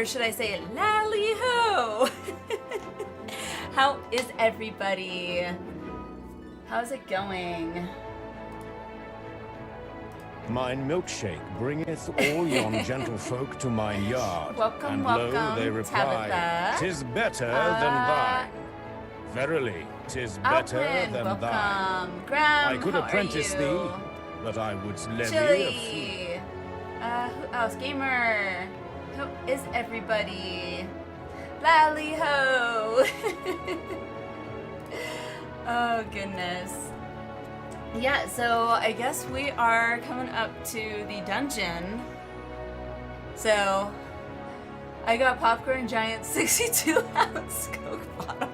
Or should I say lally-ho? How is everybody? How's it going? Mine milkshake bringeth all yon gentlefolk to mine yard. Welcome, and welcome, lo, they reply, Tabitha. 'Tis better than thine. Verily, 'tis better Outland, than welcome. thine. Graham, I could how apprentice are thee, you? but I would levy a fee. Chili. Who else? Gamer. Who is everybody? Lally-ho. Oh, goodness. Yeah, so I guess we are coming up to the dungeon. So, I got Popcorn Giant 62-ounce Coke bottle.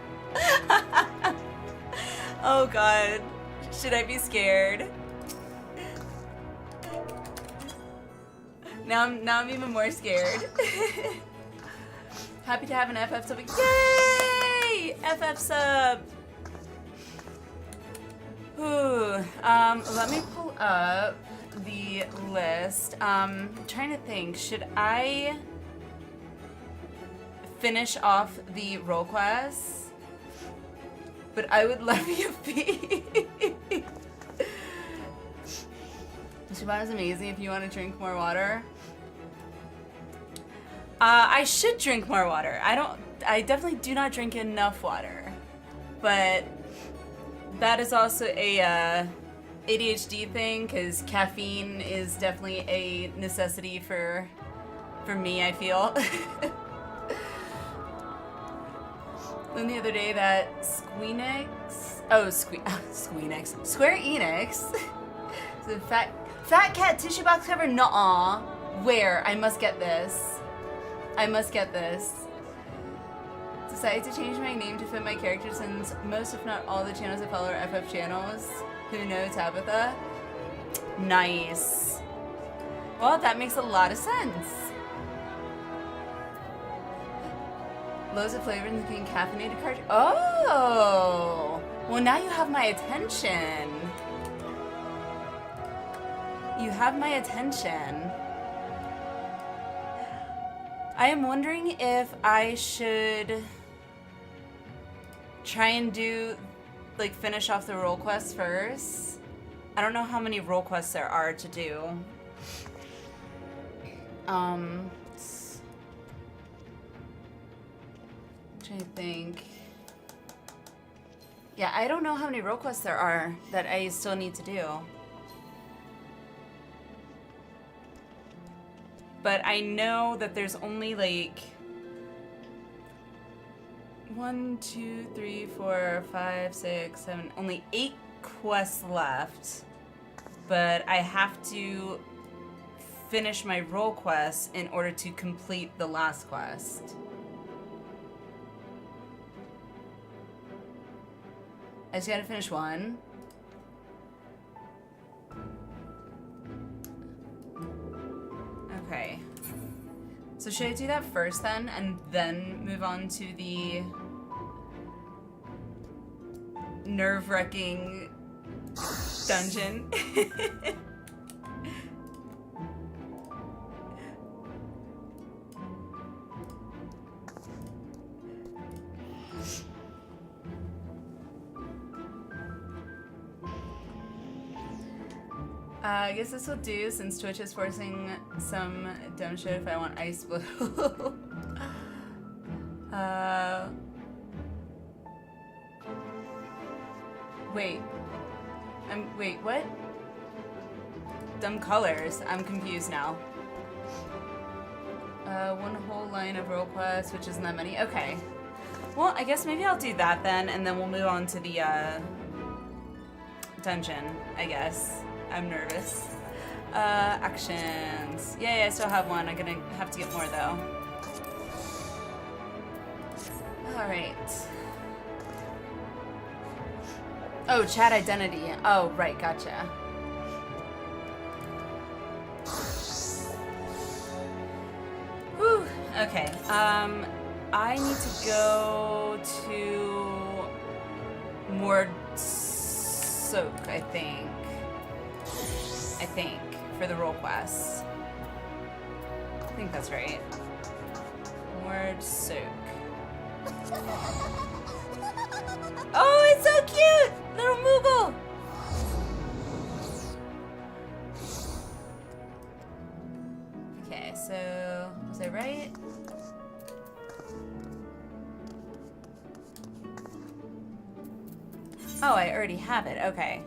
Oh god. Should I be scared? Now I'm even more scared. Happy to have an FF sub. Yay! FF sub! Ooh, let me pull up the list. I'm trying to think, should I finish off the role quests? But I would levy a fee. Shibata is amazing if you want to drink more water. I should drink more water. I definitely do not drink enough water. But that is also a ADHD thing, because caffeine is definitely a necessity for me, I feel. Then the other day that Square Enix, so Fat Cat tissue box cover, nuh-uh. Where? I must get this. I must get this. Decided to change my name to fit my character since most, if not all, the channels I follow are FF channels. Who knows, Tabitha? Nice. Well, that makes a lot of sense. Loads of flavor in the caffeinated cartridge. Oh! Well, now you have my attention. You have my attention. I am wondering if I should try and do, like, finish off the role quests first. I don't know how many role quests there are to do. I'm trying to think. Yeah, I don't know how many role quests there are that I still need to do. But I know that there's only like 1, 2, 3, 4, 5, 6, 7, only 8 quests left. But I have to finish my role quests in order to complete the last quest. I just gotta finish one. Okay. So should I do that first then, and then move on to the nerve-wracking dungeon? I guess this will do, since Twitch is forcing some dumb shit if I want ice blue. Wait. Wait, what? Dumb colors. I'm confused now. One whole line of role quests, which isn't that many. Okay. Well, I guess maybe I'll do that then, and then we'll move on to the, dungeon, I guess. I'm nervous. Actions. Yay, I still have one. I'm gonna have to get more though. Alright. Oh, chat identity. Oh, right, gotcha. Whew. Okay. I need to go to more soak, I think, for the role quests. I think that's right. downward soak. Oh, it's so cute! Little Moogle! Okay, so was I right? Oh, I already have it. Okay.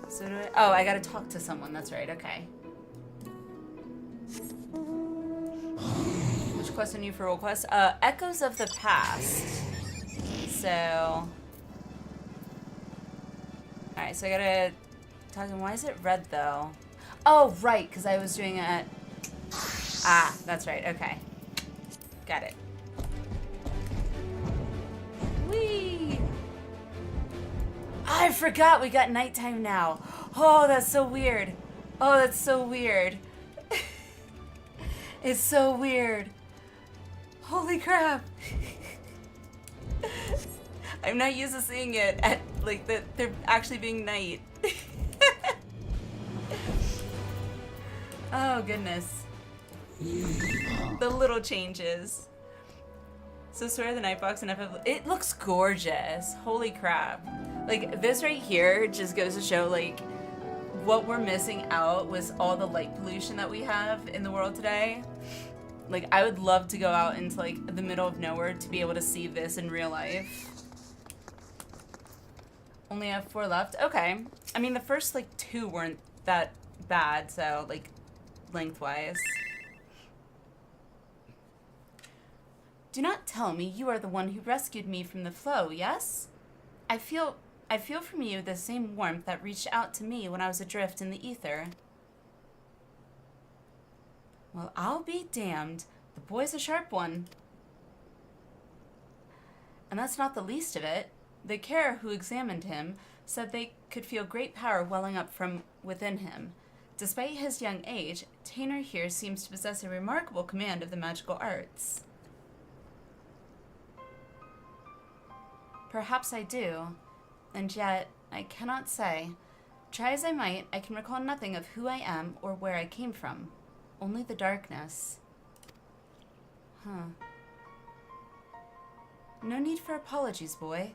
So do I? Oh, I gotta talk to someone. That's right. Okay. Which quest are new for roll quest? Echoes of the Past. So. Alright, so I gotta talk to him. Why is it red though? Oh, right, because I was doing it. Ah, that's right. Okay. Got it. Whee! I forgot we got nighttime now. Oh, that's so weird. Oh, that's so weird. It's so weird. Holy crap. I'm not used to seeing it at, like, they're actually being night. Oh, goodness. The little changes. So Sword of the Nightbox and FF... It looks gorgeous. Holy crap. Like, this right here just goes to show, like, what we're missing out with all the light pollution that we have in the world today. Like, I would love to go out into, like, the middle of nowhere to be able to see this in real life. Only have 4 left? Okay. I mean, the first, like, 2 weren't that bad, so, like, lengthwise. Do not tell me you are the one who rescued me from the flow, yes? I feel from you the same warmth that reached out to me when I was adrift in the ether. Well, I'll be damned. The boy's a sharp one. And that's not the least of it. The carer who examined him said they could feel great power welling up from within him. Despite his young age, Tainer here seems to possess a remarkable command of the magical arts. Perhaps I do, and yet I cannot say. Try as I might, I can recall nothing of who I am or where I came from. Only the darkness. Huh. No need for apologies, boy.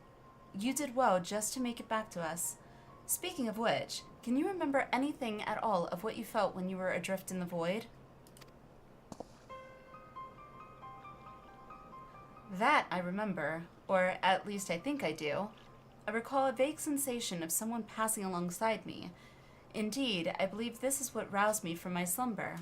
You did well just to make it back to us. Speaking of which, can you remember anything at all of what you felt when you were adrift in the void? That I remember, or at least I think I do. I recall a vague sensation of someone passing alongside me. Indeed, I believe this is what roused me from my slumber.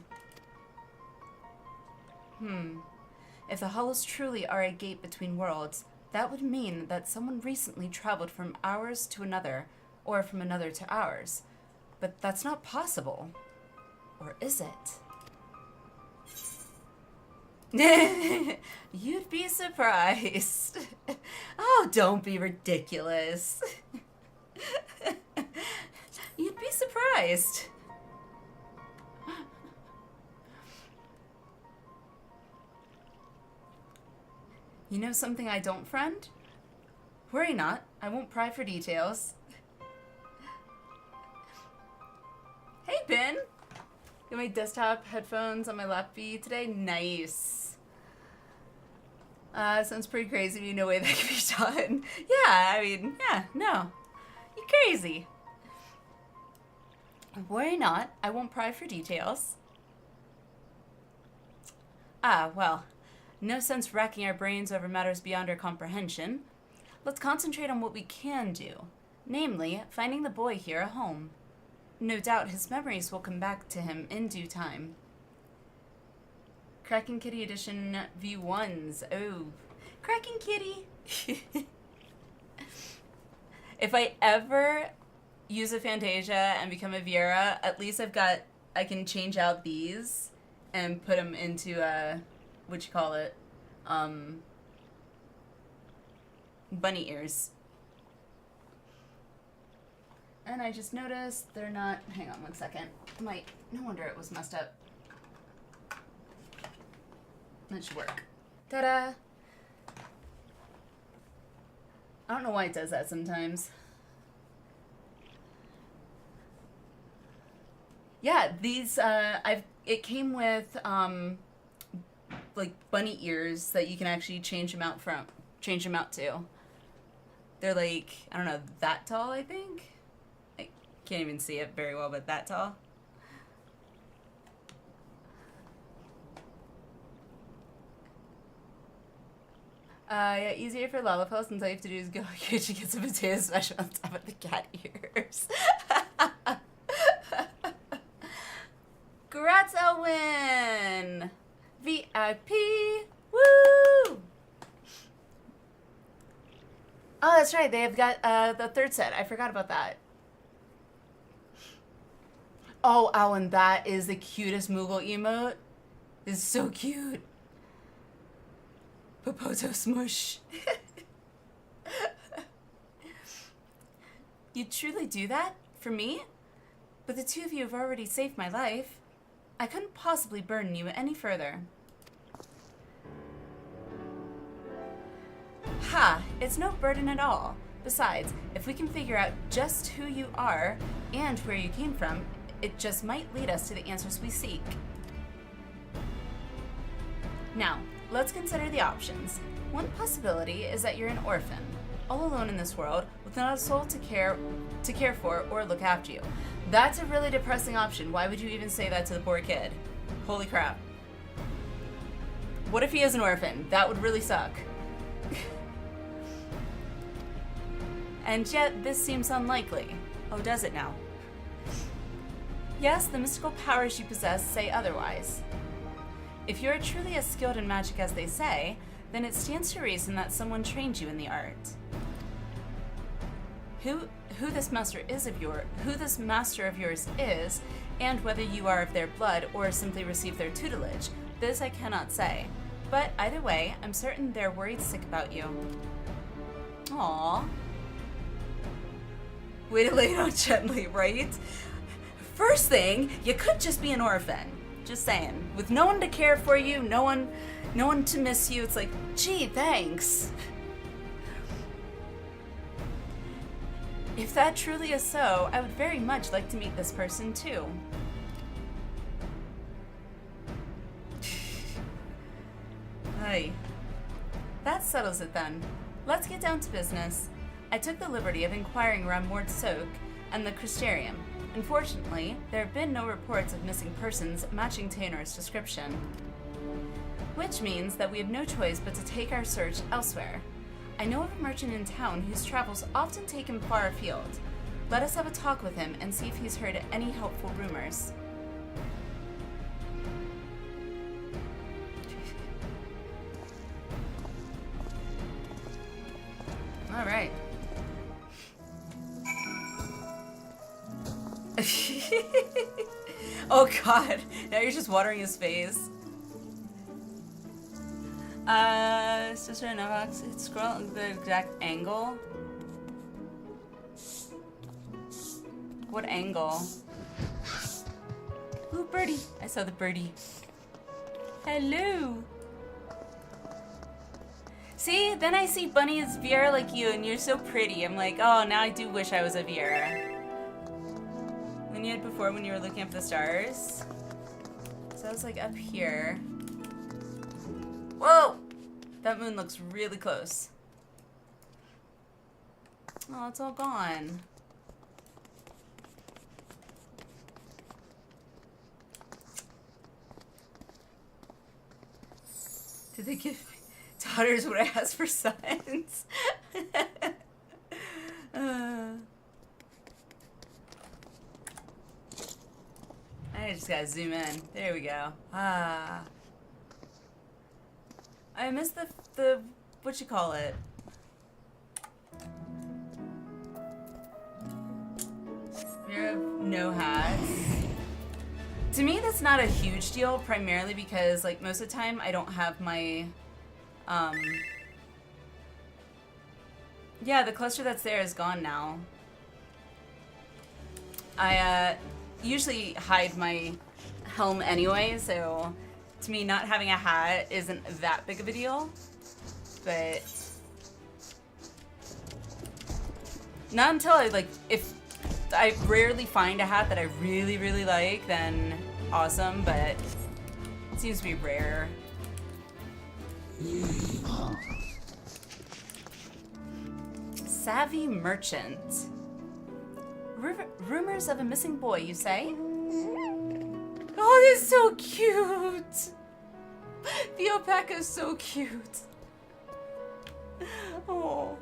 If the hollows truly are a gate between worlds, that would mean that someone recently traveled from ours to another, or from another to ours. But that's not possible. Or is it? You'd be surprised. Oh, don't be ridiculous. You'd be surprised. You know something I don't, friend? Worry not. I won't pry for details. Hey, Ben. Got my desktop headphones on my lap feet today. Nice. Sounds pretty crazy. No way that can be done. Yeah, I mean, yeah, no. You're crazy. Worry not. I won't pry for details. Ah, well. No sense racking our brains over matters beyond our comprehension. Let's concentrate on what we can do. Namely, finding the boy here a home. No doubt his memories will come back to him in due time. Cracking Kitty Edition V1s. Oh, Cracking Kitty. If I ever use a Fantasia and become a Viera, at least I can change out these and put them into bunny ears. And I just noticed they're not, hang on one second. No wonder it was messed up. That should work. Ta-da! I don't know why it does that sometimes. Yeah, these, it came with, like bunny ears that you can actually change them out to. They're like, I don't know, that tall, I think. I can't even see it very well, but that tall. Yeah, easier for Lalapels since all you have to do is go huge and get some potato special on top of the cat ears. Congrats, Elwin! VIP! Woo! Oh, that's right. They have got the third set. I forgot about that. Oh, Alan, that is the cutest Moogle emote. It's so cute. Popoto smush. You truly do that? For me? But the two of you have already saved my life. I couldn't possibly burden you any further. Ha! It's no burden at all. Besides, if we can figure out just who you are and where you came from, it just might lead us to the answers we seek. Now, let's consider the options. One possibility is that you're an orphan, all alone in this world, with not a soul to care for or look after you. That's a really depressing option. Why would you even say that to the poor kid? Holy crap. What if he is an orphan? That would really suck. And yet, this seems unlikely. Oh, does it now? Yes, the mystical powers you possess say otherwise. If you are truly as skilled in magic as they say, then it stands to reason that someone trained you in the art. Who this master of yours is, and whether you are of their blood or simply receive their tutelage, this I cannot say. But either way, I'm certain they're worried sick about you. Aww. Way to lay it out gently, right? First thing, you could just be an orphan. Just saying. With no one to care for you, no one to miss you, it's like, gee, thanks. If that truly is so, I would very much like to meet this person too. Hey. That settles it then. Let's get down to business. I took the liberty of inquiring around Mord Soak and the Crystarium. Unfortunately, there have been no reports of missing persons matching Tanor's description. Which means that we have no choice but to take our search elsewhere. I know of a merchant in town whose travels often take him far afield. Let us have a talk with him and see if he's heard any helpful rumors. All right. Oh god, now you're just watering his face. Sister Novox, scroll the exact angle. What angle? Ooh, birdie. I saw the birdie. Hello. See, then I see Bunny as Viera like you, and you're so pretty. I'm like, oh, now I do wish I was a Viera. Than you had before when you were looking up the stars. So I was like up here. Whoa! That moon looks really close. Oh, it's all gone. Did they give daughters what I asked for sons? I just gotta zoom in. There we go. Ah. I missed the what you call it? Mirror of no hats. To me, that's not a huge deal, primarily because, like, most of the time I don't have my, yeah, the cluster that's there is gone now. I, usually hide my helm anyway, so to me, not having a hat isn't that big of a deal, but not until I, like, if I rarely find a hat that I really, really like, then awesome, but it seems to be rare. Savvy merchant. Rumors of a missing boy, you say? Oh, that's so cute! The alpaca is so cute. Oh.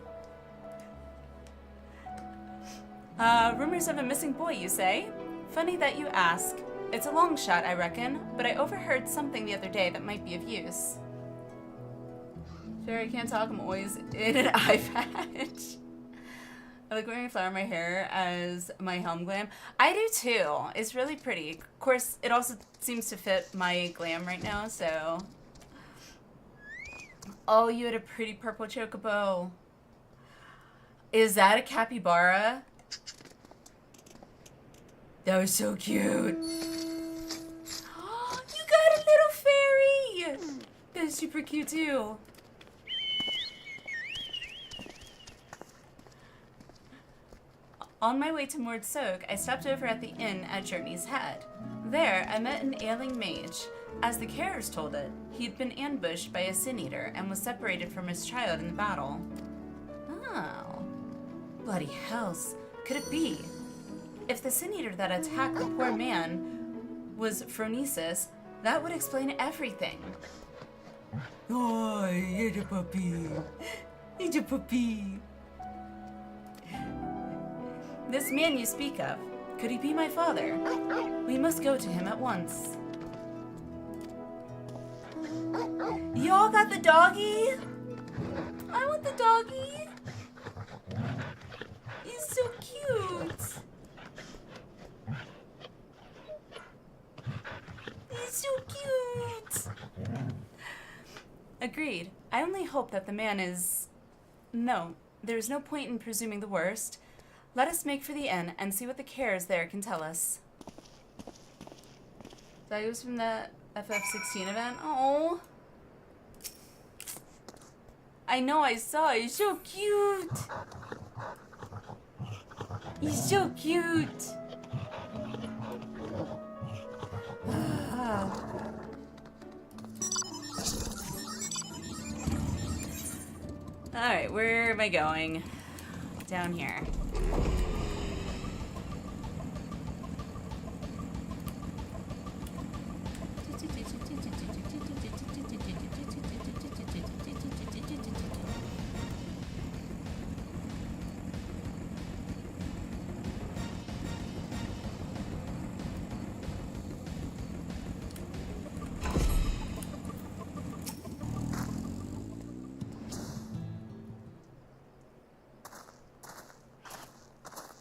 Rumors of a missing boy, you say? Funny that you ask. It's a long shot, I reckon, but I overheard something the other day that might be of use. Sure, I can't talk, I'm always in an eye patch. I like wearing a flower in my hair as my helm glam. I do too. It's really pretty. Of course, it also seems to fit my glam right now, so. Oh, you had a pretty purple chocobo. Is that a capybara? That was so cute. You got a little fairy. That's super cute too. On my way to Mord Soak, I stopped over at the inn at Journey's Head. There, I met an ailing mage. As the carers told it, he'd been ambushed by a sin-eater and was separated from his child in the battle. Oh. Bloody hells. Could it be? If the sin-eater that attacked the poor man was Phronesis, that would explain everything. Oh, it's a puppy. It's a puppy. This man you speak of, could he be my father? We must go to him at once. Y'all got the doggy? I want the doggy. He's so cute. He's so cute. Agreed. I only hope that the man is... No, there's no point in presuming the worst. Let us make for the inn and see what the carers there can tell us. That was from the FF16 event. Oh, I know, I saw it. He's so cute. He's so cute. Alright, where am I going? Down here.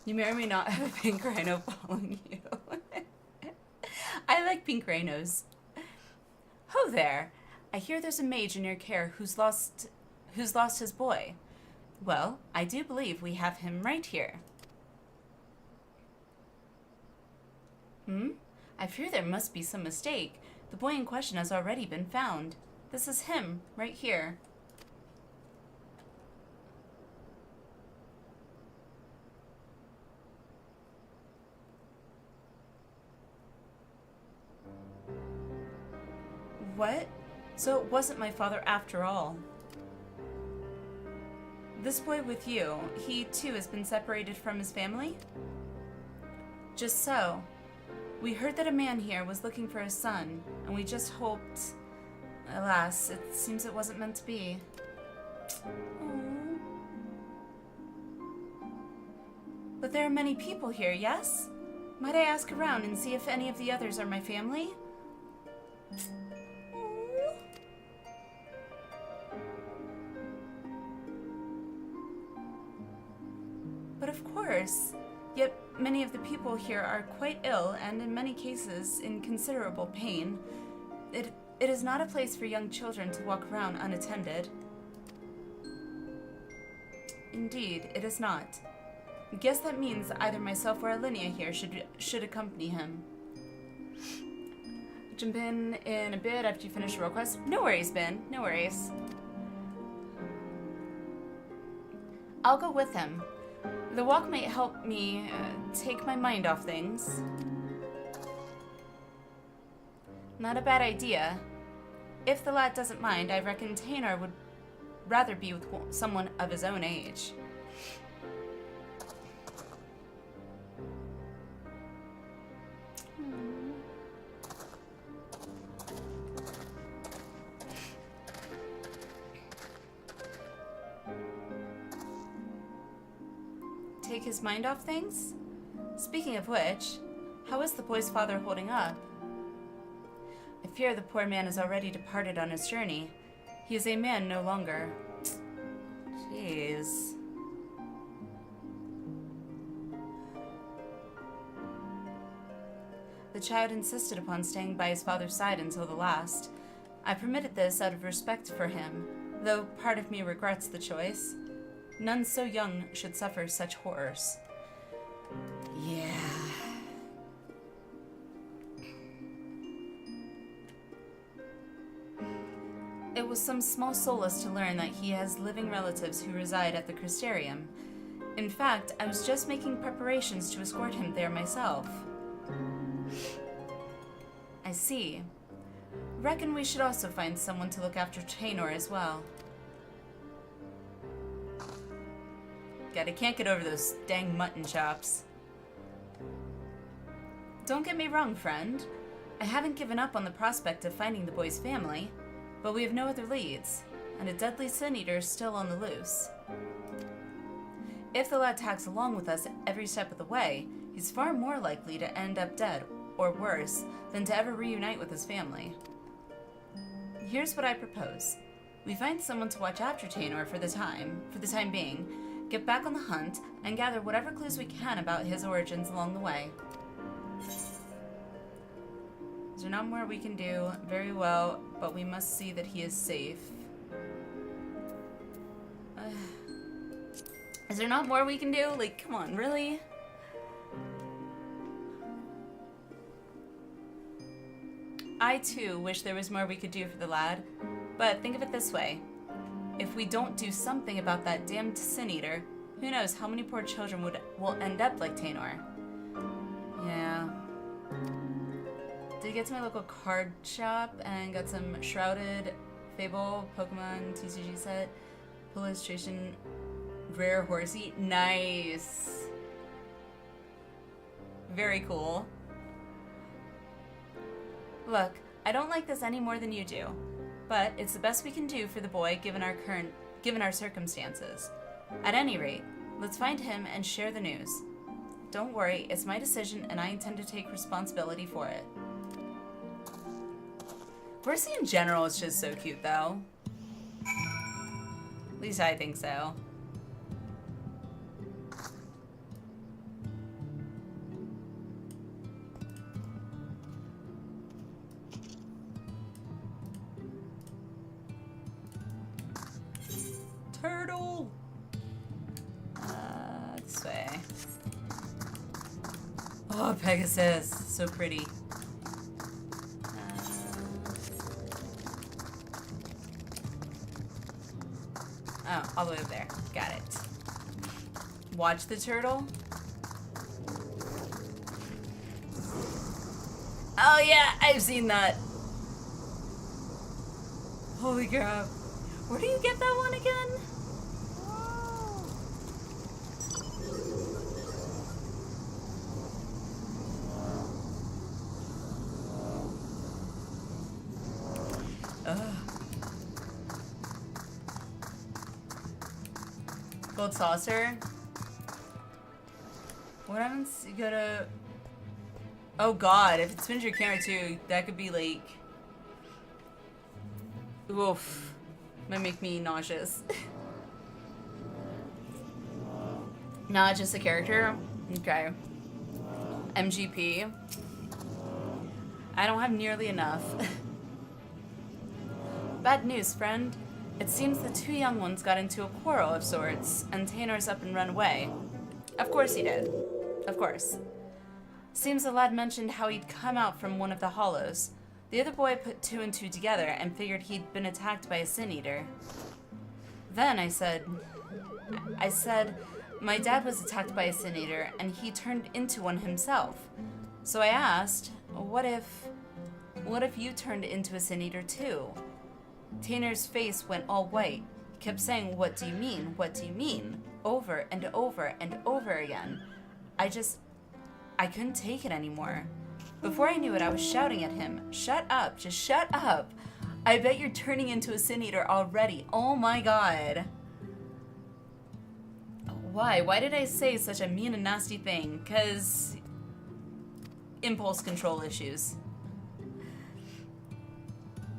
You may or may not have a pink rhino following you. I like pink rhinos. Ho there! I hear there's a mage in your care who's lost his boy. Well, I do believe we have him right here. I fear there must be some mistake. The boy in question has already been found. This is him, right here. What? So it wasn't my father after all. This boy with you, he too has been separated from his family? Just so. We heard that a man here was looking for his son, and we just hoped... Alas, it seems it wasn't meant to be. Aww. But there are many people here, yes? Might I ask around and see if any of the others are my family? But of course, yet many of the people here are quite ill and in many cases in considerable pain. It is not a place for young children to walk around unattended. Indeed, it is not. Guess that means either myself or Alliniea here should accompany him. Jump in a bit after you finish the roll quest. No worries, Ben. No worries. I'll go with him. The walk might help me take my mind off things. Not a bad idea. If the lad doesn't mind, I reckon Taynor would rather be with someone of his own age. Take his mind off things? Speaking of which, how is the boy's father holding up? I fear the poor man has already departed on his journey. He is a man no longer. Jeez. The child insisted upon staying by his father's side until the last. I permitted this out of respect for him, though part of me regrets the choice. None so young should suffer such horrors. Yeah. It was some small solace to learn that he has living relatives who reside at the Crystarium. In fact, I was just making preparations to escort him there myself. I see. Reckon we should also find someone to look after Taynor as well. God, I can't get over those dang mutton chops. Don't get me wrong, friend. I haven't given up on the prospect of finding the boy's family, but we have no other leads, and a deadly sin eater is still on the loose. If the lad tags along with us every step of the way, he's far more likely to end up dead, or worse, than to ever reunite with his family. Here's what I propose. We find someone to watch after Taynor for the time being, get back on the hunt, and gather whatever clues we can about his origins along the way. Is there not more we can do? Very well, but we must see that he is safe. Is there not more we can do? Like, come on, really? I, too, wish there was more we could do for the lad, but think of it this way. If we don't do something about that damned sin eater, who knows how many poor children will end up like Taynor. Yeah. Did get to my local card shop and got some Shrouded, Fable, Pokemon, TCG set, illustration, rare horsey. Nice. Very cool. Look, I don't like this any more than you do, but it's the best we can do for the boy given our circumstances. At any rate, let's find him and share the news. Don't worry, it's my decision and I intend to take responsibility for it. Horsey in general is just so cute, though. At least I think so. Turtle! This way. Oh, Pegasus. So pretty. Oh, all the way over there. Got it. Watch the turtle. Oh yeah, I've seen that. Holy crap. Where do you get that one again? Ugh. Gold saucer. What happens? You gotta. Oh god, if it spins your camera too, that could be like. Oof. Might make me nauseous. Not just a character? Okay. MGP. I don't have nearly enough. Bad news, friend. It seems the two young ones got into a quarrel of sorts, and Taynor's up and run away. Of course he did. Of course. Seems the lad mentioned how he'd come out from one of the hollows. The other boy put two and two together and figured he'd been attacked by a sin eater. Then I said, my dad was attacked by a sin eater and he turned into one himself. So I asked, what if you turned into a sin eater too? Tanner's face went all white. He kept saying, "What do you mean? What do you mean?" Over and over and over again. I couldn't take it anymore. Before I knew it, I was shouting at him, "Shut up, just shut up. I bet you're turning into a Sin Eater already. Oh my god." Why? Why did I say such a mean and nasty thing? 'Cause impulse control issues.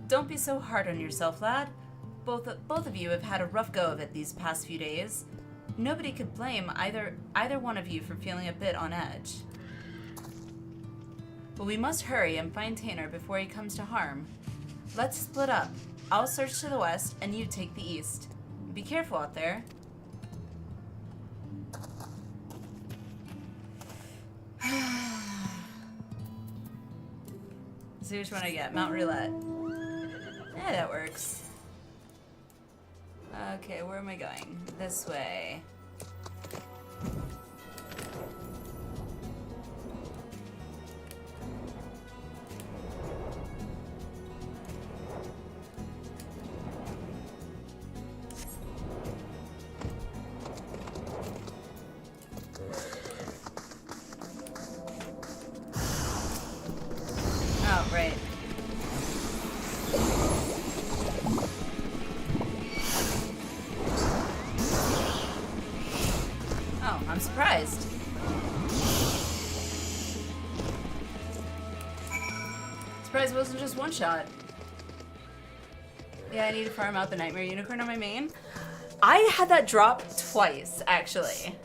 Don't be so hard on yourself, lad. Both of you have had a rough go of it these past few days. Nobody could blame either one of you for feeling a bit on edge. But we must hurry and find Tanner before he comes to harm. Let's split up. I'll search to the west and you take the east. Be careful out there. See which one I get. Mount Roulette. Yeah, that works. Okay, where am I going? This way. Oh, right. Oh, I'm surprised. Surprised it wasn't just one shot. Yeah, I need to farm out the Nightmare Unicorn on my main. I had that drop twice, actually.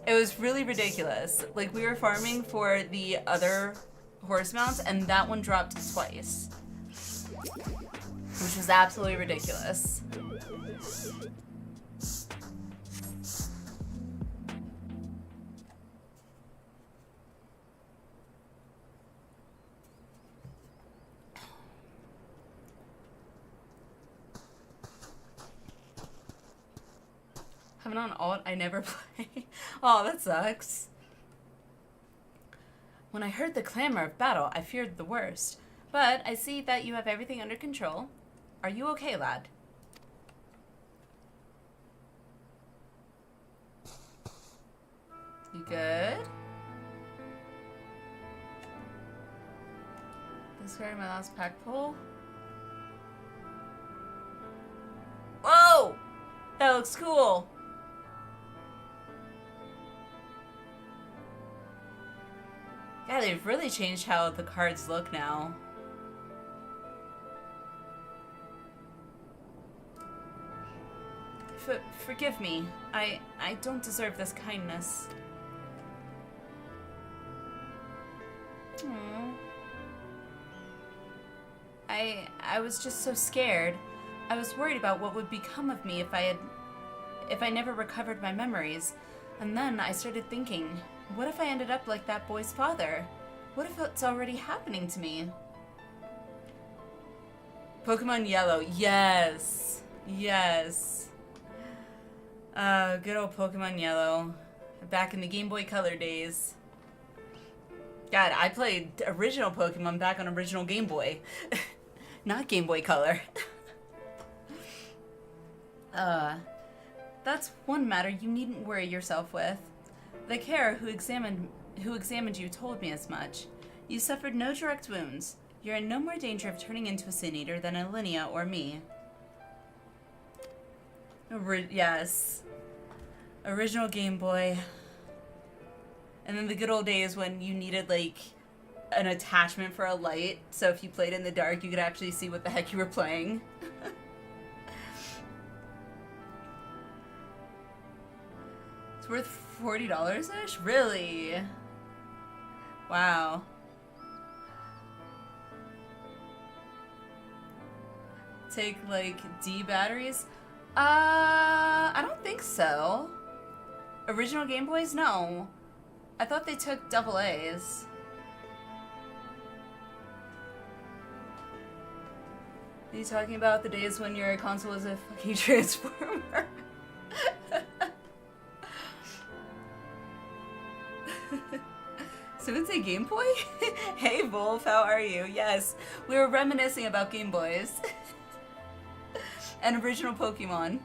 It was really ridiculous. Like, we were farming for the other horse mounts, and that one dropped twice. Which was absolutely ridiculous. Having on alt, I never play. Oh, that sucks. When I heard the clamor of battle, I feared the worst. But I see that you have everything under control. Are you okay, lad? You good? Discarding my last pack pull. Whoa! That looks cool. Yeah, they've really changed how the cards look now. Forgive me. I don't deserve this kindness. Aww. I was just so scared. I was worried about what would become of me if I never recovered my memories. And then I started thinking, what if I ended up like that boy's father? What if it's already happening to me? Pokemon Yellow. Yes. Yes. Good old Pokemon Yellow. Back in the Game Boy Color days. God, I played original Pokemon back on original Game Boy. Not Game Boy Color. That's one matter you needn't worry yourself with. The carer who examined you told me as much. You suffered no direct wounds. You're in no more danger of turning into a Sin Eater than Alliniea or me. Yes. Original Game Boy. And then the good old days when you needed, like, an attachment for a light, so if you played in the dark, you could actually see what the heck you were playing. It's worth $40-ish? Really? Wow. Take, like, D batteries? I don't think so. Original Game Boys? No. I thought they took AA's. Are you talking about the days when your console was a fucking transformer? Someone say Game Boy? Hey Wolf, how are you? Yes, we were reminiscing about Game Boys. An original Pokemon.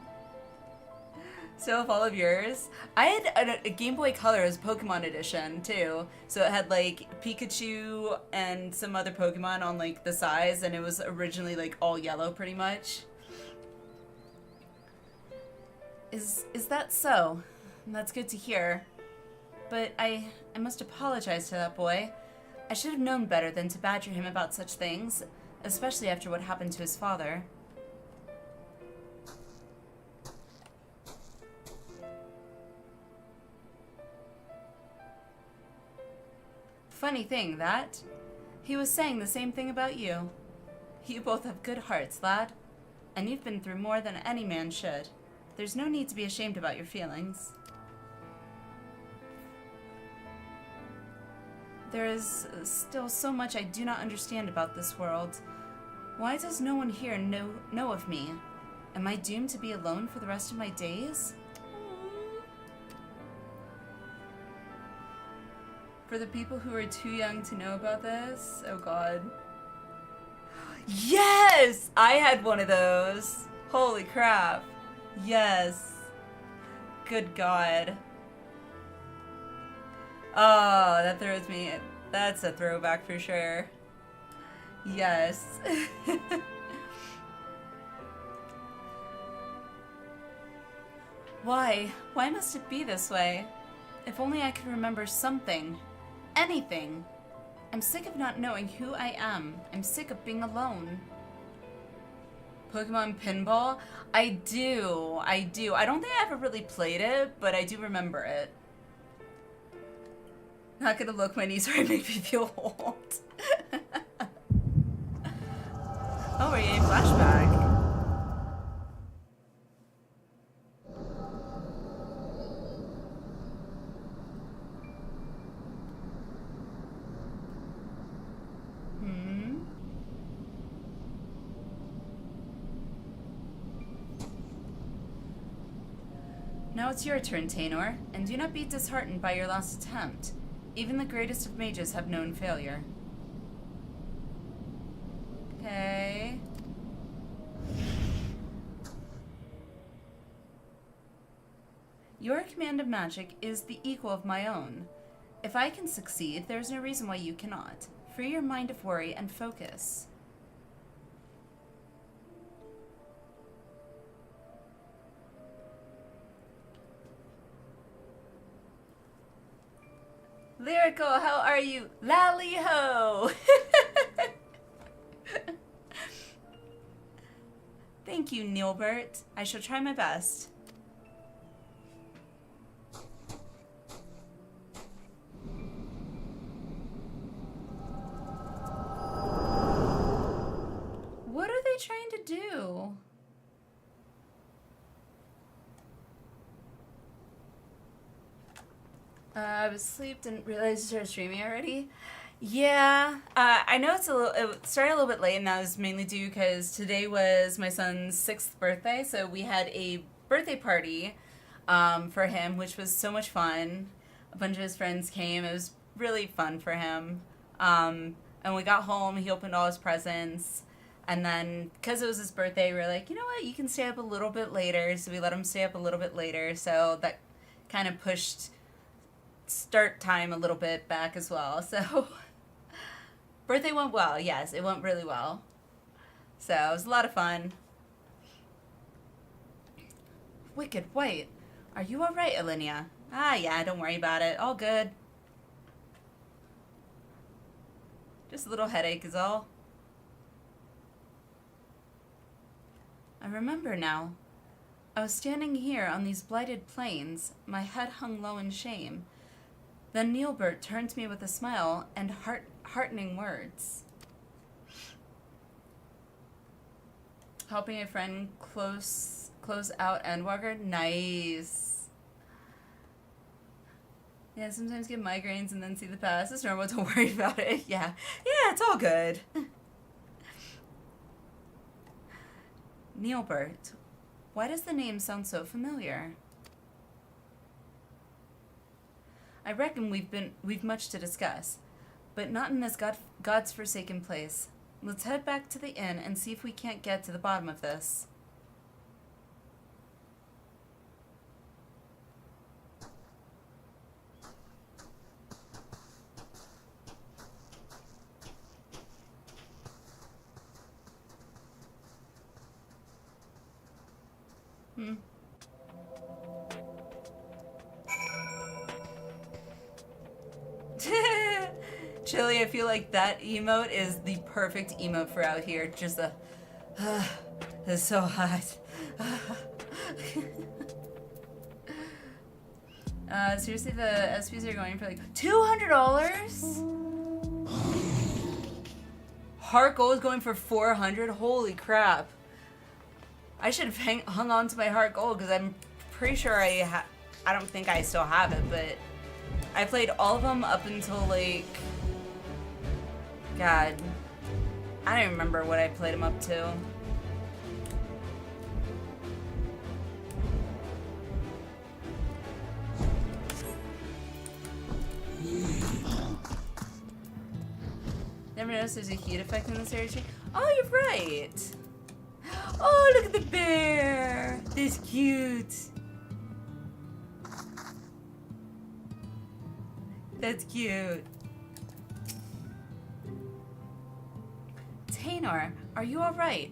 So if all of yours. I had a Game Boy Color's Pokemon edition too. So it had like Pikachu and some other Pokemon on like the sides, and it was originally like all yellow pretty much. Is that so? That's good to hear. But I must apologize to that boy. I should have known better than to badger him about such things, especially after what happened to his father. Funny thing, that. He was saying the same thing about you. You both have good hearts, lad. And you've been through more than any man should. There's no need to be ashamed about your feelings. There is still so much I do not understand about this world. Why does no one here know of me? Am I doomed to be alone for the rest of my days? For the people who are too young to know about this, oh god. Yes! I had one of those. Holy crap. Yes. Good god. Oh, that throws me. That's a throwback for sure. Yes. Why? Why must it be this way? If only I could remember something. Anything. I'm sick of not knowing who I am. I'm sick of being alone. Pokemon Pinball? I do. I don't think I ever really played it, but I do remember it. Not gonna look, my knees are making me feel old. Oh, we're getting flashback. Now it's your turn, Tainor, and do not be disheartened by your last attempt. Even the greatest of mages have known failure. Okay. Your command of magic is the equal of my own. If I can succeed, there's no reason why you cannot. Free your mind of worry and focus. Lyrical, how are you? Lally-ho! Thank you, Neilbert. I shall try my best. What are they trying to do? I was asleep, didn't realize you started streaming already. Yeah, I know it started a little bit late, and that was mainly due because today was my son's 6th birthday, so we had a birthday party for him, which was so much fun. A bunch of his friends came. It was really fun for him. And we got home, he opened all his presents, and then because it was his birthday, we were like, you know what, you can stay up a little bit later, so we let him stay up a little bit later, so that kind of pushed start time a little bit back as well. So birthday went well. Yes, it went really well. So it was a lot of fun. Wicked White, are you all right, Alliniea? Ah, yeah, don't worry about it. All good. Just a little headache is all. I remember now. I was standing here on these blighted plains, my head hung low in shame. Then Neilbert turned to me with a smile and heartening words. Helping a friend close out Endwalker? Nice. Yeah, sometimes get migraines and then see the past. It's normal, don't worry about it. Yeah, it's all good. Neilbert, why does the name sound so familiar? I reckon we've much to discuss, but not in this God's forsaken place. Let's head back to the inn and see if we can't get to the bottom of this. Chili, I feel like that emote is the perfect emote for out here. Just a, it's so hot. Seriously, the SPs are going for like $200? Heart gold is going for 400. Holy crap! I should have hung on to my heart gold because I'm pretty sure I don't think I still have it, but I played all of them up until like, God, I don't remember what I played them up to. Never noticed there's a heat effect in this area too. Oh, you're right. Oh, look at the bear. This cute. That's cute. Taynor, are you alright?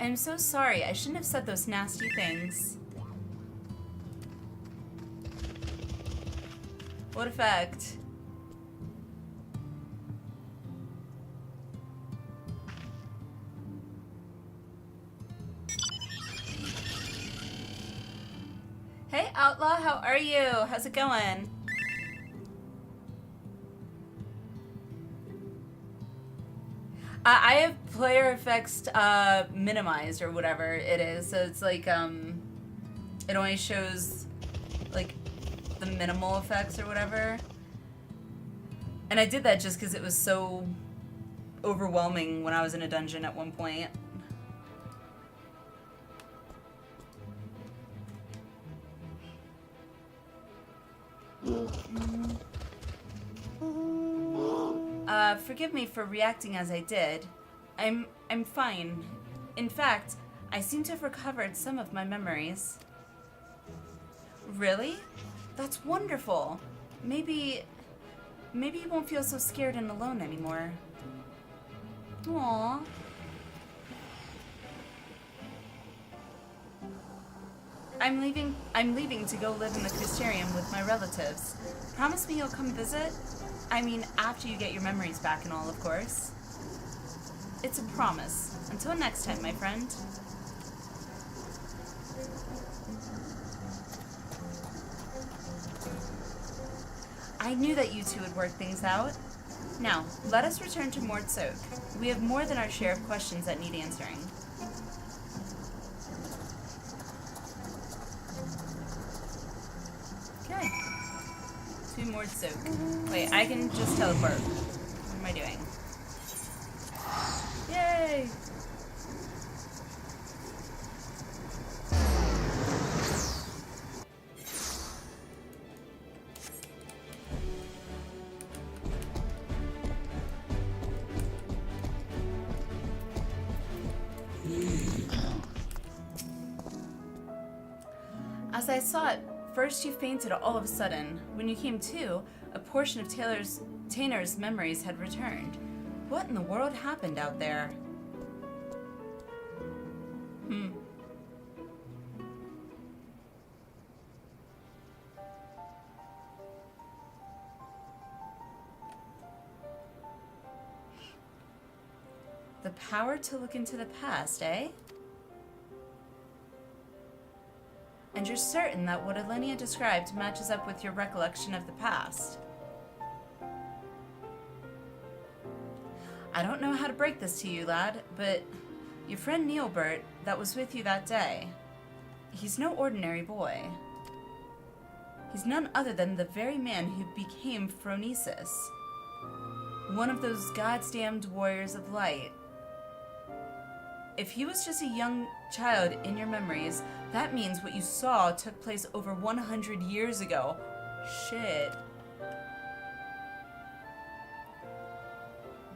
I'm so sorry. I shouldn't have said those nasty things. What effect? Hey, Outlaw, how are you? How's it going? I have player effects minimized or whatever it is, so it's like it only shows like the minimal effects or whatever. And I did that just because it was so overwhelming when I was in a dungeon at one point. Forgive me for reacting as I did. I'm fine. In fact, I seem to have recovered some of my memories. Really? That's wonderful. Maybe you won't feel so scared and alone anymore. Aww. I'm leaving to go live in the Crystarium with my relatives. Promise me you'll come visit? I mean, after you get your memories back and all, of course. It's a promise. Until next time, my friend. I knew that you two would work things out. Now, let us return to Mort Soak. We have more than our share of questions that need answering. Okay. To Mort Soak. Wait, I can just teleport. What am I doing? Yay! As I saw it, first you fainted all of a sudden. When you came to, a portion of Taynor's memories had returned. What in the world happened out there? The power to look into the past, eh? And you're certain that what Alliniea described matches up with your recollection of the past? I don't know how to break this to you, lad, but your friend Neilbert that was with you that day, he's no ordinary boy. He's none other than the very man who became Phronesis, one of those goddamned warriors of light. If he was just a young child in your memories, that means what you saw took place over 100 years ago. Shit.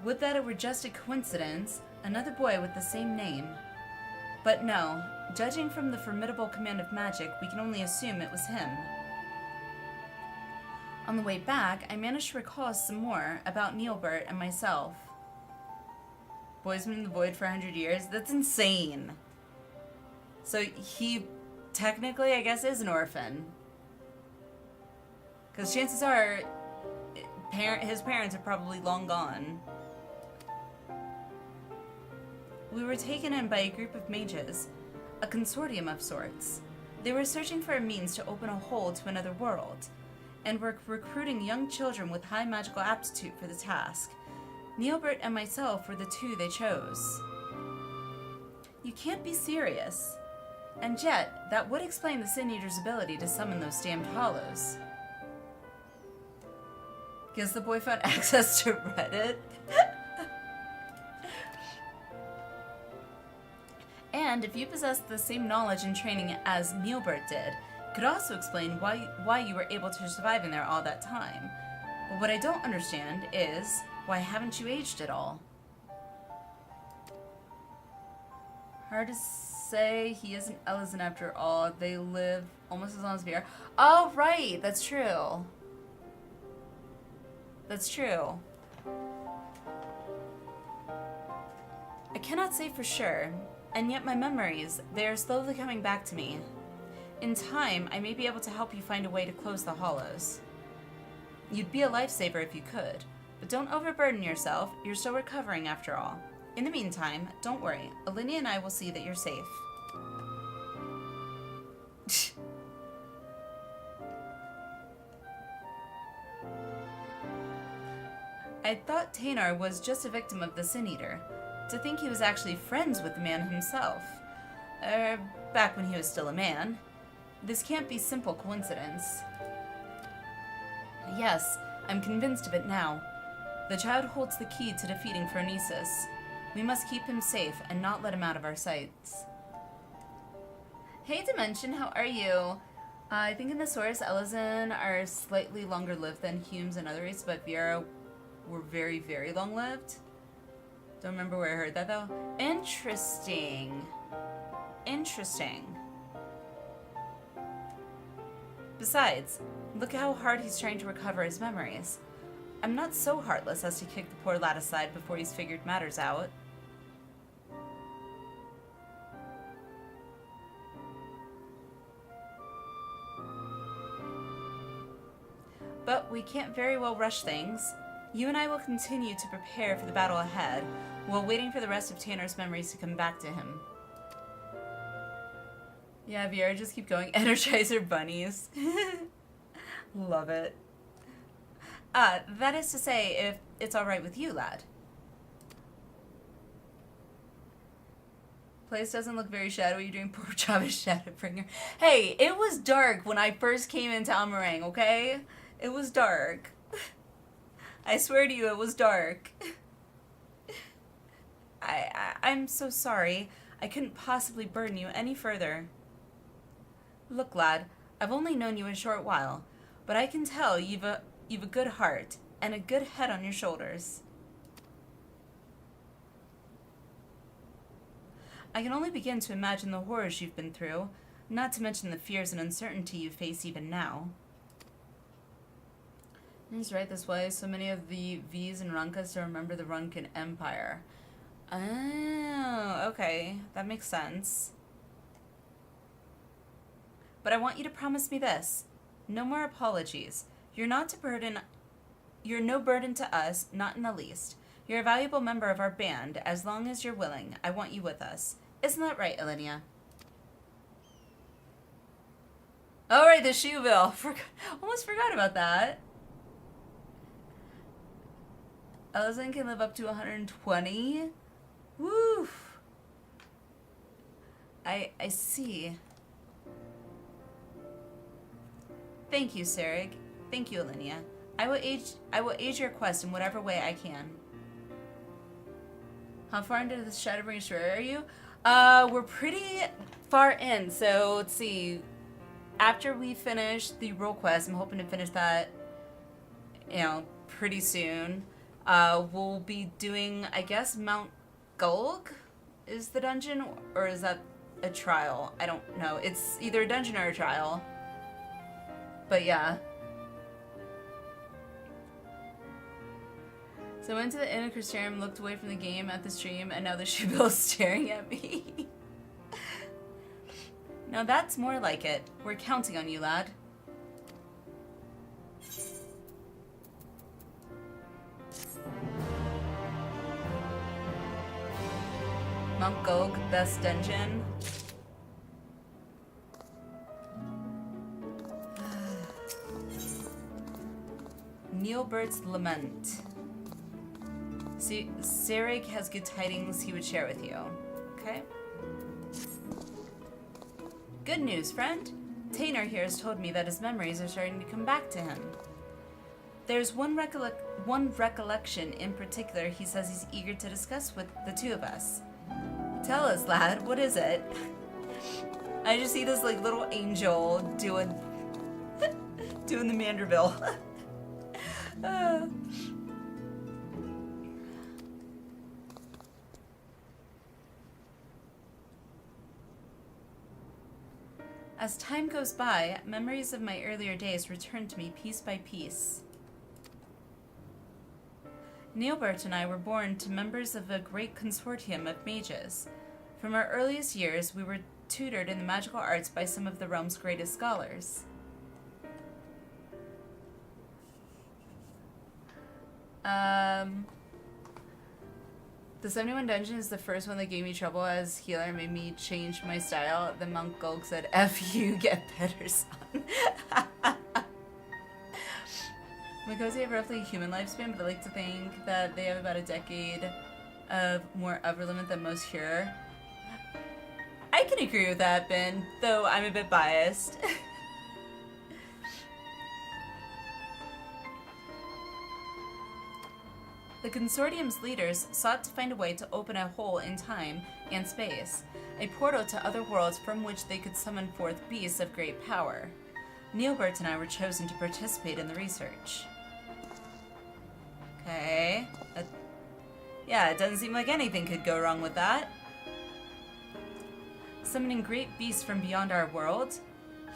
Would that it were just a coincidence, another boy with the same name. But no, judging from the formidable command of magic, we can only assume it was him. On the way back, I managed to recall some more about Neilbert and myself. Boy's been in the void for 100 years? That's insane. So he technically, I guess, is an orphan. Because chances are, his parents are probably long gone. We were taken in by a group of mages, a consortium of sorts. They were searching for a means to open a hole to another world, and were recruiting young children with high magical aptitude for the task. Neilbert and myself were the two they chose. You can't be serious. And yet, that would explain the Sin Eater's ability to summon those damned hollows. Guess the boy found access to Reddit. And if you possess the same knowledge and training as Neilbert did, could also explain why you were able to survive in there all that time. But what I don't understand is, why haven't you aged at all? Hard to say. He isn't Ellison after all. They live almost as long as we are. Oh, right. That's true. That's true. I cannot say for sure, and yet my memories, they are slowly coming back to me. In time, I may be able to help you find a way to close the hollows. You'd be a lifesaver if you could, but don't overburden yourself. You're still recovering after all. In the meantime, don't worry. Alliniea and I will see that you're safe. I thought Tanar was just a victim of the Sin Eater. To think he was actually friends with the man himself. Back when he was still a man. This can't be simple coincidence. Yes, I'm convinced of it now. The child holds the key to defeating Phronesis. We must keep him safe and not let him out of our sights. Hey Dimension, how are you? I think in the source, Ellison are slightly longer lived than Humes and other races, but Viera were very, very long lived. Don't remember where I heard that though. Interesting. Interesting. Besides, look at how hard he's trying to recover his memories. I'm not so heartless as to kick the poor lad aside before he's figured matters out. But we can't very well rush things. You and I will continue to prepare for the battle ahead, while waiting for the rest of Tanner's memories to come back to him. Yeah, Viera, just keep going. Energizer bunnies. Love it. That is to say, if it's alright with you, lad. Place doesn't look very shadowy. You're doing poor job as Shadowbringer. Hey, it was dark when I first came into Amarang, okay? It was dark. I swear to you, it was dark. I'm so sorry. I couldn't possibly burden you any further. Look, lad, I've only known you a short while, but I can tell you've a good heart and a good head on your shoulders. I can only begin to imagine the horrors you've been through, not to mention the fears and uncertainty you face even now. He's right this way. So many of the V's and Runkas to remember the Runkan Empire. Oh, okay. That makes sense. But I want you to promise me this. No more apologies. You're no burden to us, not in the least. You're a valuable member of our band. As long as you're willing, I want you with us. Isn't that right, Alliniea? Oh, right, the shoe bill. Almost forgot about that. Ellison can live up to 120. Woo! I see. Thank you, Sarig. Thank you, Alliniea. I will aid your quest in whatever way I can. How far into the Shadowbringers story are you? We're pretty far in, so let's see. After we finish the role quest, I'm hoping to finish that, pretty soon. We'll be doing, I guess, Mount Gulg is the dungeon, or is that a trial? I don't know. It's either a dungeon or a trial. But yeah. So I went to the inn of Christianum, looked away from the game at the stream, and now the shoe bill is staring at me. Now that's more like it. We're counting on you, lad. Mount Gog, best dungeon. Neilbert's Lament. See, Sarek has good tidings he would share with you. Okay. Good news, friend. Tainer here has told me that his memories are starting to come back to him. There's one recollection in particular he says he's eager to discuss with the two of us. Tell us, lad, what is it? I just see this like little angel doing doing the Manderville. As time goes by, memories of my earlier days return to me piece by piece. Neilbert and I were born to members of a great consortium of mages. From our earliest years, we were tutored in the magical arts by some of the realm's greatest scholars. The 71 dungeon is the first one that gave me trouble as healer and made me change my style. The monk Gulg said, F you, get better, son. Because they have roughly a human lifespan, but I like to think that they have about a decade of more upper limit than most here. I can agree with that, Ben, though I'm a bit biased. The consortium's leaders sought to find a way to open a hole in time and space, a portal to other worlds from which they could summon forth beasts of great power. Neilbert and I were chosen to participate in the research. Okay. Yeah, it doesn't seem like anything could go wrong with that. Summoning great beasts from beyond our world?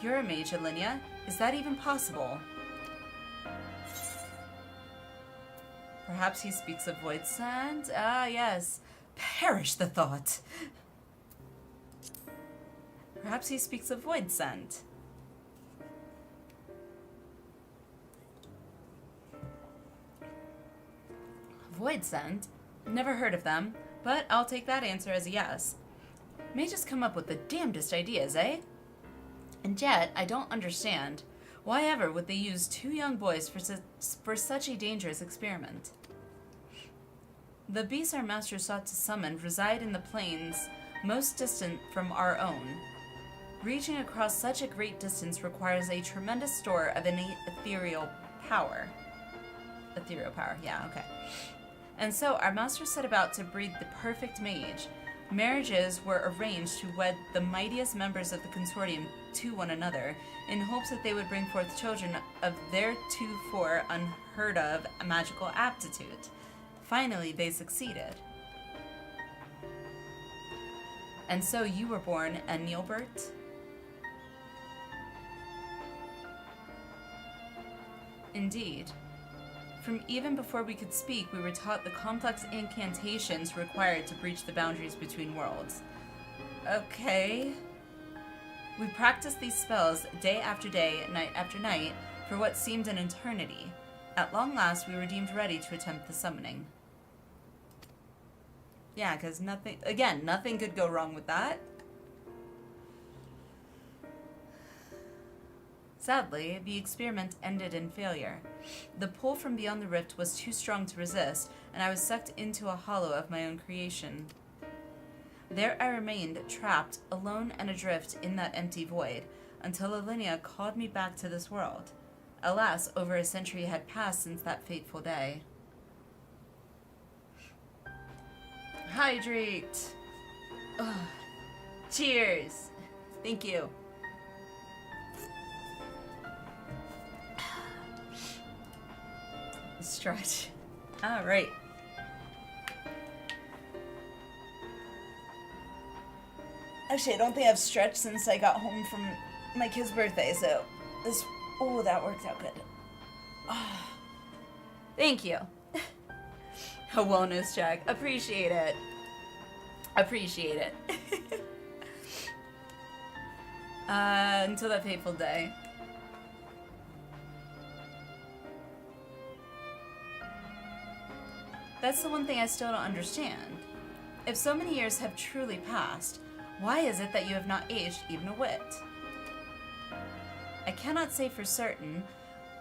You're a mage, Alliniea. Is that even possible? Perhaps he speaks of void sand? Ah, yes. Perish the thought. Perhaps he speaks of void sand. Void sand? Never heard of them, but I'll take that answer as a yes. Mages come up with the damnedest ideas, eh? And yet, I don't understand. Why ever would they use two young boys for such a dangerous experiment? The beasts our master sought to summon reside in the plains most distant from our own. Reaching across such a great distance requires a tremendous store of innate ethereal power. Ethereal power, yeah, okay. And so our master set about to breed the perfect mage. Marriages were arranged to wed the mightiest members of the consortium to one another, in hopes that they would bring forth children of theretofore unheard of magical aptitude. Finally, they succeeded. And so you were born, Neilbert? Indeed. From even before we could speak, we were taught the complex incantations required to breach the boundaries between worlds. Okay. We practiced these spells day after day, night after night, for what seemed an eternity. At long last, we were deemed ready to attempt the summoning. Yeah, because nothing could go wrong with that. Sadly, the experiment ended in failure. The pull from beyond the rift was too strong to resist, and I was sucked into a hollow of my own creation. There I remained, trapped, alone and adrift in that empty void, until Alliniea called me back to this world. Alas, over a century had passed since that fateful day. Hydrate! Ugh. Cheers! Thank you. Stretch. Alright. Actually, I don't think I've stretched since I got home from my kid's birthday, so this... Oh, that worked out good. Oh, thank you. A wellness check. Appreciate it. Appreciate it. Until that fateful day. That's the one thing I still don't understand. If so many years have truly passed, why is it that you have not aged even a whit? I cannot say for certain,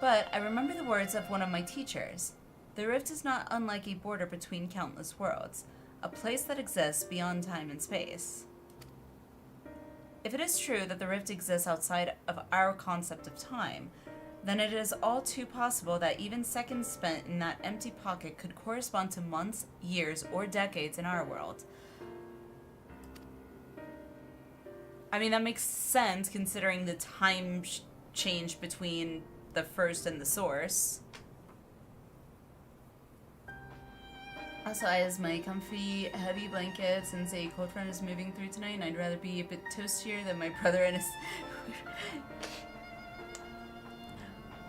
but I remember the words of one of my teachers. The rift is not unlike a border between countless worlds, a place that exists beyond time and space. If it is true that the rift exists outside of our concept of time, then it is all too possible that even seconds spent in that empty pocket could correspond to months, years, or decades in our world. I mean, that makes sense considering the time change between the first and the source. Also, I has my comfy, heavy blanket since a cold front is moving through tonight, and I'd rather be a bit toastier than my brother and his...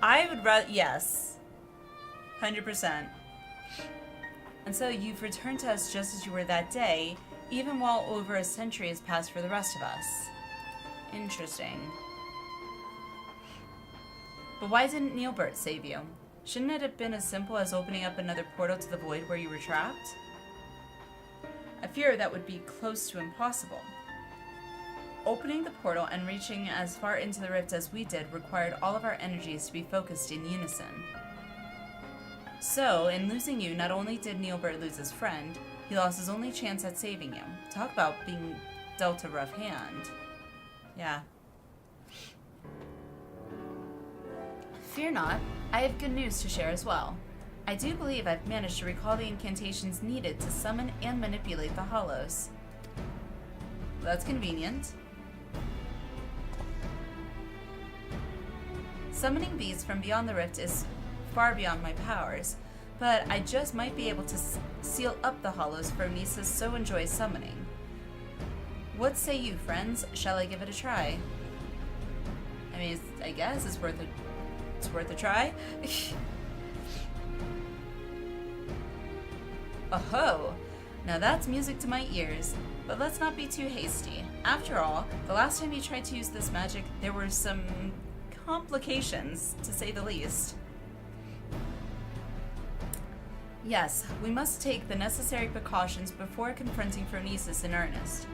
I would rather... Yes. 100%. And so you've returned to us just as you were that day, even while over a century has passed for the rest of us. Interesting. But why didn't Neilbert save you? Shouldn't it have been as simple as opening up another portal to the void where you were trapped? I fear that would be close to impossible. Opening the portal and reaching as far into the rift as we did required all of our energies to be focused in unison. So, in losing you, not only did Neilbert lose his friend, he lost his only chance at saving you. Talk about being dealt a rough hand. Yeah. Fear not, I have good news to share as well. I do believe I've managed to recall the incantations needed to summon and manipulate the Hollows. That's convenient. Summoning beasts from beyond the rift is far beyond my powers, but I just might be able to seal up the Hollows for Nisa's so enjoys summoning. What say you, friends? Shall I give it a try? I mean, I guess it's worth a try. Oh-ho! Now that's music to my ears, but let's not be too hasty. After all, the last time you tried to use this magic, there were some complications, to say the least. Yes, we must take the necessary precautions before confronting Phronesis in earnest.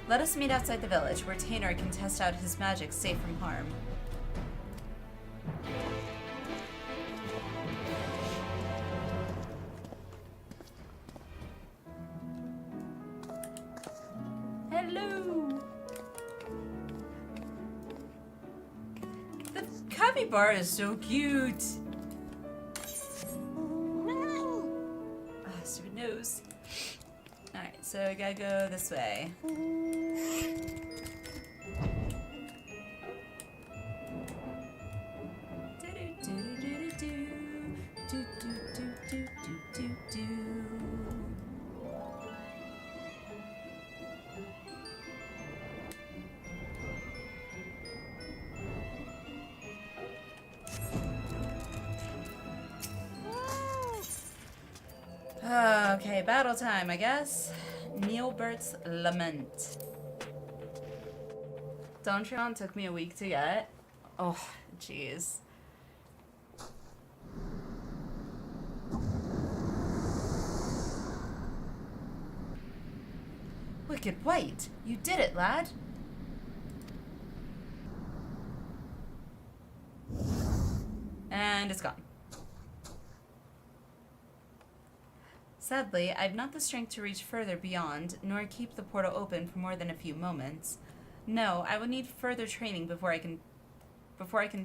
Let us meet outside the village, where Taynor can test out his magic safe from harm. Hello! The capybara is so cute! Ah, stupid nose. Alright, so I gotta go this way. Okay, battle time, I guess. Neilbert's Lament. Dontron took me a week to get. Oh, jeez. Wicked White, you did it, lad. And it's gone. Sadly, I've not the strength to reach further beyond, nor keep the portal open for more than a few moments. No, I will need further training before I can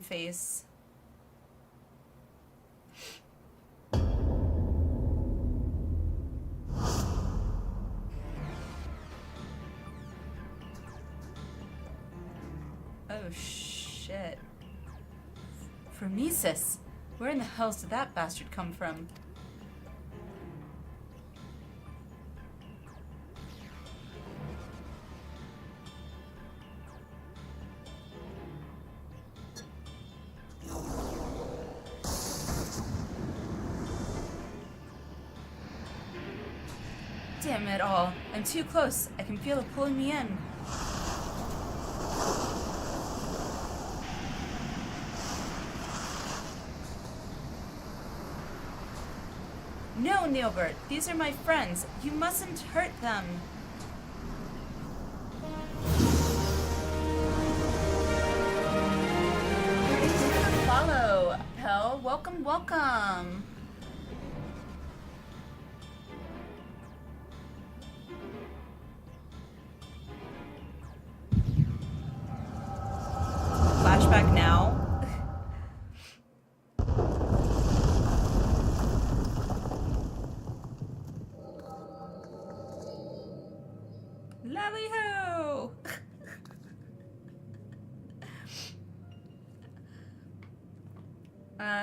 face... Oh, shit. Phronesis! Where in the hell did that bastard come from? Damn it all. I'm too close. I can feel it pulling me in. No, Neilbert, these are my friends. You mustn't hurt them. Thanks for the follow, Pell. Welcome, welcome. Flashback now. Lally-ho!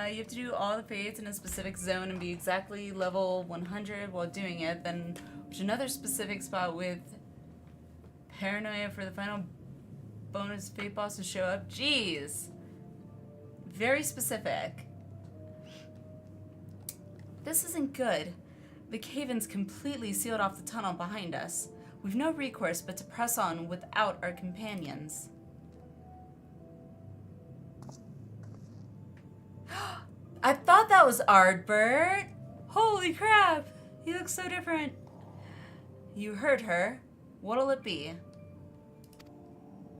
You have to do all the fates in a specific zone and be exactly level 100 while doing it, then reach another specific spot with paranoia for the final bonus fate boss to show up. Jeez! Very specific. This isn't good. The cave-in's completely sealed off the tunnel behind us. We've no recourse but to press on without our companions. I thought that was Ardbert! Holy crap! He looks so different. You heard her. What'll it be?